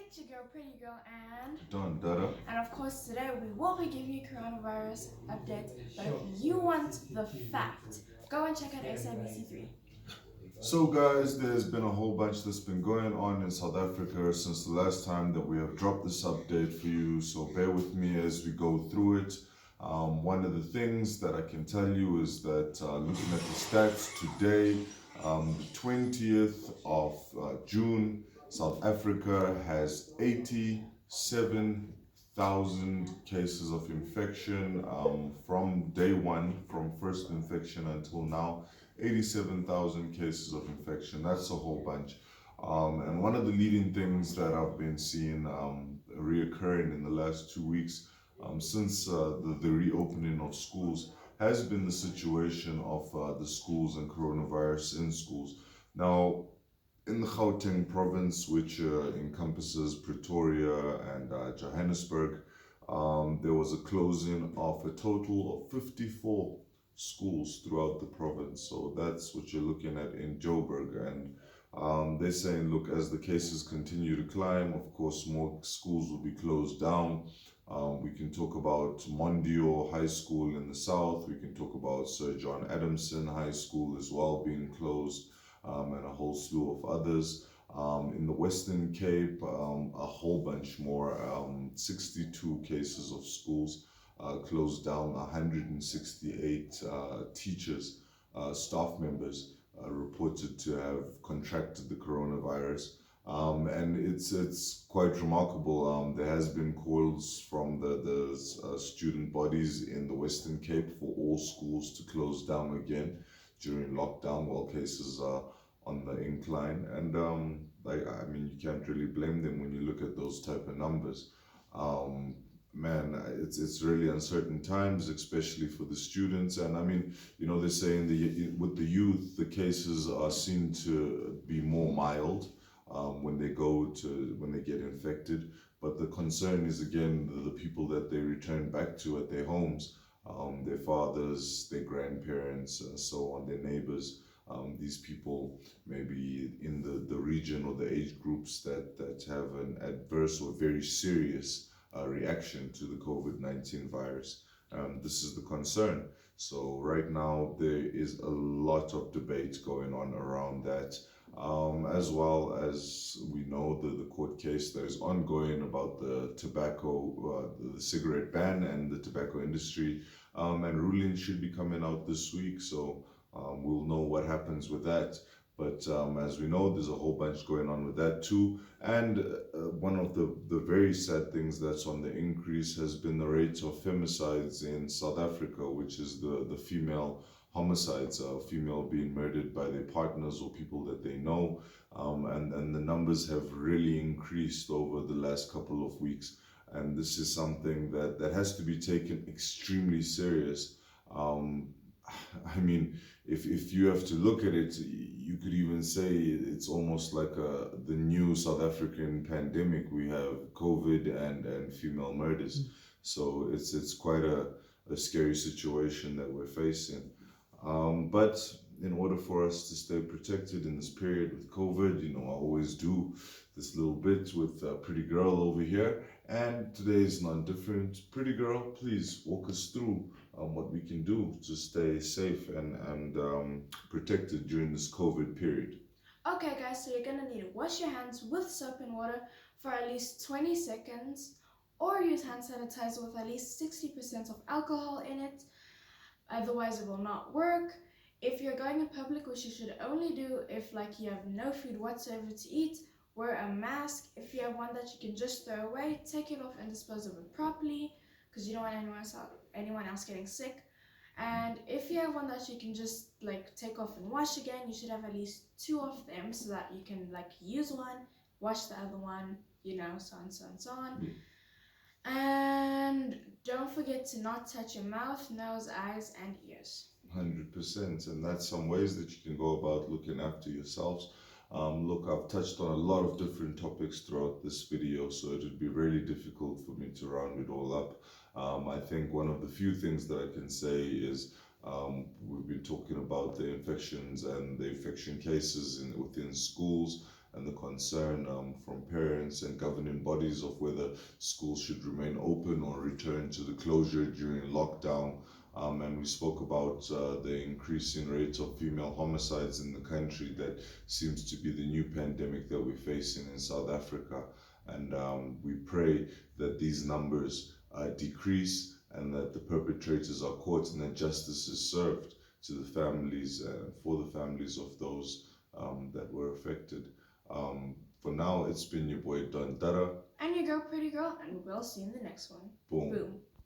It's your girl, Pretty Girl, and Don Dada. And of course, today we will be giving you coronavirus updates. But if you want the fact, go and check out SABC3. So guys, there's been a whole bunch that's been going on in South Africa since the last time that we have dropped this update for you. So bear with me as we go through it. One of the things that I can tell you is that looking at the stats today, the 20th of June, South Africa has 87,000 cases of infection from day one, from first infection until now. 87,000 cases of infection. That's a whole bunch. And one of the leading things that I've been seeing reoccurring in the last 2 weeks since the reopening of schools has been the situation of the schools and coronavirus in schools. Now, in the Gauteng province, which encompasses Pretoria and Johannesburg, there was a closing of a total of 54 schools throughout the province. So that's what you're looking at in Joburg. And they're saying, look, as the cases continue to climb, of course, more schools will be closed down. We can talk about Mondio High School in the south. We can talk about Sir John Adamson High School as well being closed, and a whole slew of others. In the Western Cape, a whole bunch more, 62 cases of schools closed down, 168 teachers, staff members reported to have contracted the coronavirus. And it's quite remarkable. There has been calls from the student bodies in the Western Cape for all schools to close down again during lockdown while cases are on the incline. And I mean, you can't really blame them when you look at those type of numbers. Man, it's really uncertain times, especially for the students. And I mean, you know, they're saying with the youth, the cases are seen to be more mild when they get infected. But the concern is, again, the people that they return back to at their homes, their fathers, their grandparents, so on, their neighbors. These people maybe in the region or the age groups that have an adverse or very serious reaction to the COVID-19 virus. This is the concern. So right now there is a lot of debate going on around that, as well as we know the court case that is ongoing about the tobacco, the cigarette ban and the tobacco industry, and ruling should be coming out this week. So we'll know what happens with that. But as we know, there's a whole bunch going on with that too. And one of the very sad things that's on the increase has been the rate of femicides in South Africa, which is the female homicides, female being murdered by their partners or people that they know. And the numbers have really increased over the last couple of weeks. And this is something that has to be taken extremely serious. I mean, if you have to look at it, you could even say it's almost like the new South African pandemic. We have COVID and female murders. So it's quite a scary situation that we're facing. But in order for us to stay protected in this period with COVID, you know, I always do this little bit with Pretty Girl over here. And today is not different. Pretty Girl, please walk us through what we can do to stay safe and protected during this COVID period. Okay guys, so you're gonna need to wash your hands with soap and water for at least 20 seconds, or use hand sanitizer with at least 60% of alcohol in it. Otherwise it will not work. If you're going in public, which you should only do if like you have no food whatsoever to eat, wear a mask. If you have one that you can just throw away, take it off and dispose of it properly, because you don't want anyone else getting sick. And if you have one that you can just like take off and wash again, you should have at least 2 of them so that you can like use one, wash the other one, you know, so on, so on, so on. And don't forget to not touch your mouth, nose, eyes, and ears. 100%, and that's some ways that you can go about looking after yourselves. Look, I've touched on a lot of different topics throughout this video, so it would be really difficult for me to round it all up. I think one of the few things that I can say is we've been talking about the infections and the infection cases within schools, and the concern from parents and governing bodies of whether schools should remain open or return to the closure during lockdown. And we spoke about the increasing rate of female homicides in the country that seems to be the new pandemic that we're facing in South Africa. And we pray that these numbers decrease and that the perpetrators are caught and that justice is served to the families and for the families of those that were affected. For now, it's been your boy Don Dada. And your girl, Pretty Girl, and we'll see you in the next one. Boom. Boom.